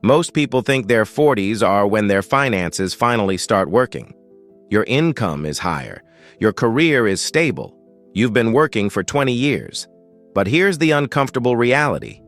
Most people think their 40s are when their finances finally start working. Your income is higher. Your career is stable. You've been working for 20 years. But here's the uncomfortable reality.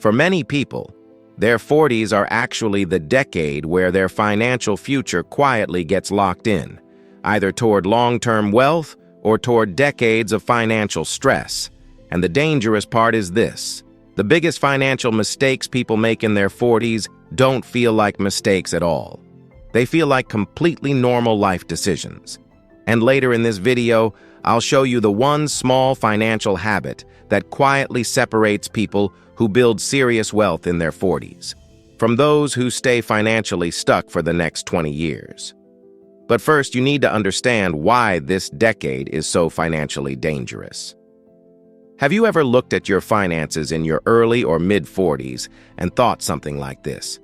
For many people, their 40s are actually the decade where their financial future quietly gets locked in, either toward long-term wealth or toward decades of financial stress. And the dangerous part is this. The biggest financial mistakes people make in their 40s don't feel like mistakes at all. They feel like completely normal life decisions. And later in this video, I'll show you the one small financial habit that quietly separates people who build serious wealth in their 40s from those who stay financially stuck for the next 20 years. But first, you need to understand why this decade is so financially dangerous. Have you ever looked at your finances in your early or mid-40s and thought something like this?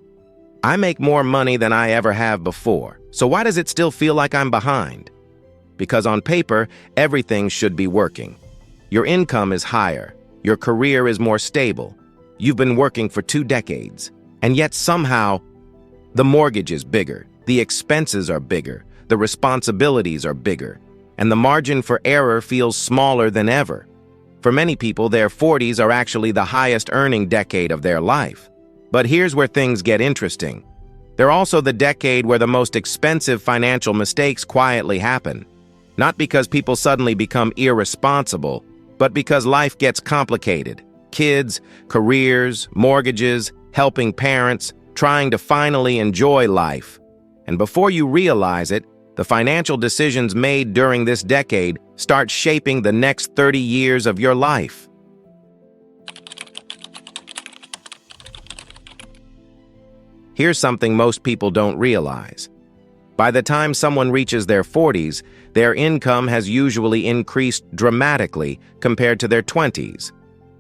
I make more money than I ever have before, so why does it still feel like I'm behind? Because on paper, everything should be working. Your income is higher, your career is more stable, you've been working for 2 decades, and yet somehow, the mortgage is bigger, the expenses are bigger, the responsibilities are bigger, and the margin for error feels smaller than ever. For many people, their 40s are actually the highest earning decade of their life. But here's where things get interesting. They're also the decade where the most expensive financial mistakes quietly happen. Not because people suddenly become irresponsible, but because life gets complicated. Kids, careers, mortgages, helping parents, trying to finally enjoy life. And before you realize it, the financial decisions made during this decade start shaping the next 30 years of your life. Here's something most people don't realize. By the time someone reaches their 40s, their income has usually increased dramatically compared to their 20s.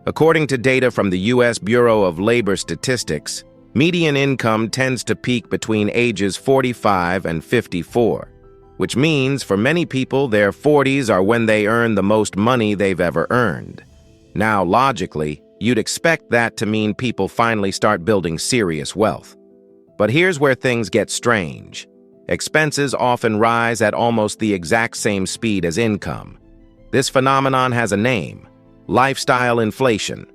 According to data from the U.S. Bureau of Labor Statistics, median income tends to peak between ages 45 and 54, which means for many people, their 40s are when they earn the most money they've ever earned. Now, logically, you'd expect that to mean people finally start building serious wealth. But here's where things get strange. Expenses often rise at almost the exact same speed as income. This phenomenon has a name: lifestyle inflation.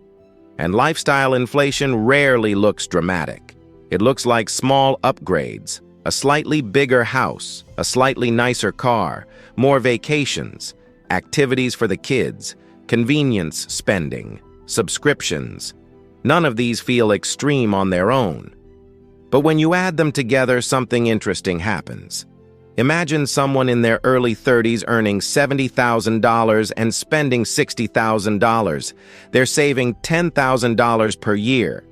And lifestyle inflation rarely looks dramatic. It looks like small upgrades, a slightly bigger house, a slightly nicer car, more vacations, activities for the kids, convenience spending, subscriptions. None of these feel extreme on their own. But when you add them together, something interesting happens. Imagine someone in their early 30s earning $70,000 and spending $60,000. They're saving $10,000 per year.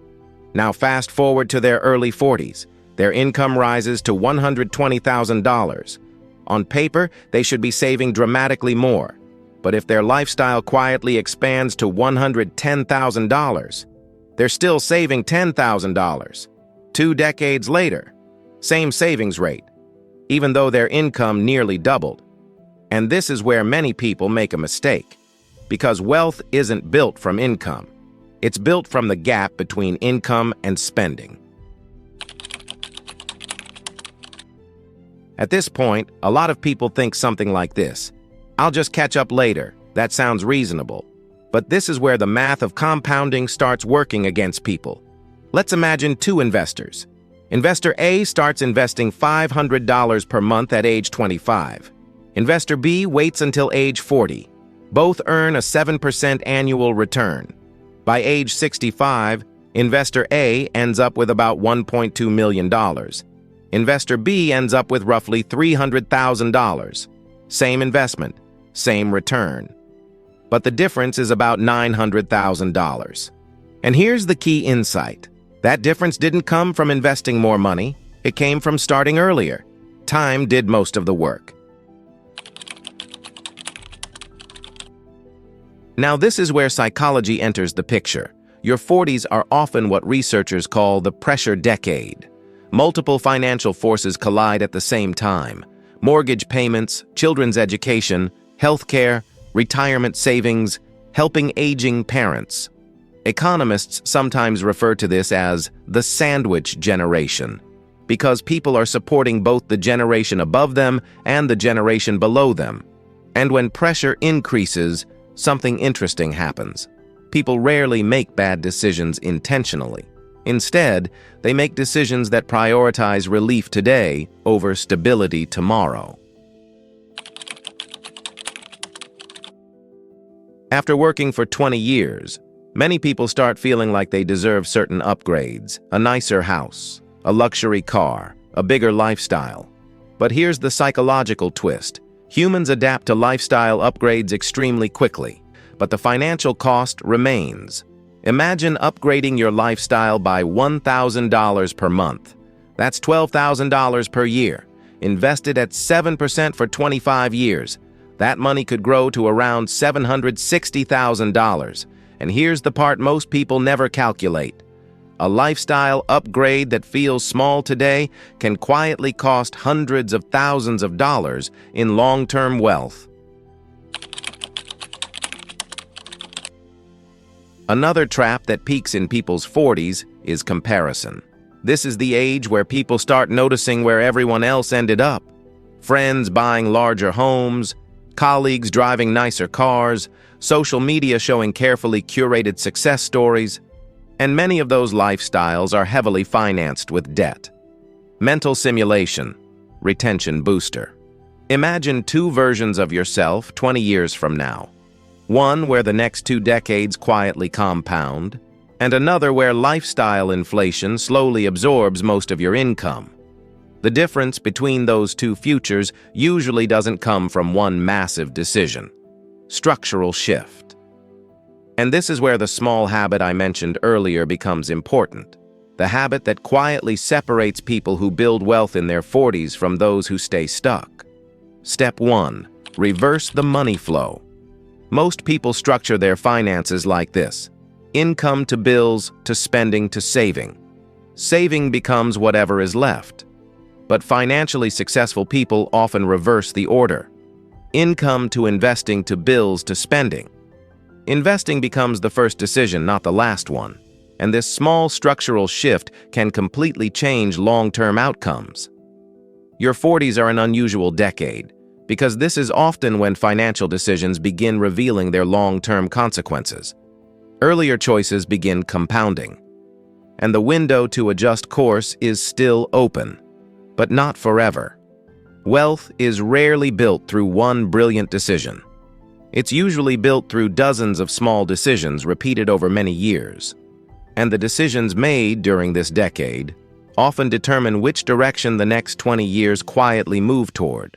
Now fast forward to their early 40s. Their income rises to $120,000. On paper, they should be saving dramatically more. But if their lifestyle quietly expands to $110,000, they're still saving $10,000. 2 decades later, same savings rate, even though their income nearly doubled. And this is where many people make a mistake, because wealth isn't built from income. It's built from the gap between income and spending. At this point, a lot of people think something like this: I'll just catch up later. That sounds reasonable. But this is where the math of compounding starts working against people. Let's imagine 2 investors. Investor A starts investing $500 per month at age 25. Investor B waits until age 40. Both earn a 7% annual return. By age 65, Investor A ends up with about $1.2 million. Investor B ends up with roughly $300,000. Same investment, same return. But the difference is about $900,000. And here's the key insight. That difference didn't come from investing more money. It came from starting earlier. Time did most of the work. Now, this is where psychology enters the picture. Your 40s are often what researchers call the pressure decade. Multiple financial forces collide at the same time. Mortgage payments, children's education, healthcare, retirement savings, helping aging parents. Economists sometimes refer to this as the sandwich generation, because people are supporting both the generation above them and the generation below them. And when pressure increases, something interesting happens. People rarely make bad decisions intentionally. Instead, they make decisions that prioritize relief today over stability tomorrow. After working for 20 years, many people start feeling like they deserve certain upgrades, a nicer house, a luxury car, a bigger lifestyle. But here's the psychological twist. Humans adapt to lifestyle upgrades extremely quickly, but the financial cost remains. Imagine upgrading your lifestyle by $1,000 per month. That's $12,000 per year, invested at 7% for 25 years. That money could grow to around $760,000. And here's the part most people never calculate. A lifestyle upgrade that feels small today can quietly cost hundreds of thousands of dollars in long-term wealth. Another trap that peaks in people's 40s is comparison. This is the age where people start noticing where everyone else ended up. Friends buying larger homes, colleagues driving nicer cars, social media showing carefully curated success stories, and many of those lifestyles are heavily financed with debt. Mental simulation, retention booster. Imagine two versions of yourself 20 years from now. One where the next 2 decades quietly compound, and another where lifestyle inflation slowly absorbs most of your income. The difference between those two futures usually doesn't come from one massive decision. Structural shift. And this is where the small habit I mentioned earlier becomes important. The habit that quietly separates people who build wealth in their 40s from those who stay stuck. Step 1. Reverse the money flow. Most people structure their finances like this: income to bills, to spending, to saving. Saving becomes whatever is left. But financially successful people often reverse the order. Income to investing, to bills, to spending. Investing becomes the first decision, not the last one. And this small structural shift can completely change long-term outcomes. Your 40s are an unusual decade, because this is often when financial decisions begin revealing their long-term consequences. Earlier choices begin compounding, and the window to adjust course is still open. But not forever. Wealth is rarely built through one brilliant decision. It's usually built through dozens of small decisions repeated over many years. And the decisions made during this decade often determine which direction the next 20 years quietly move toward.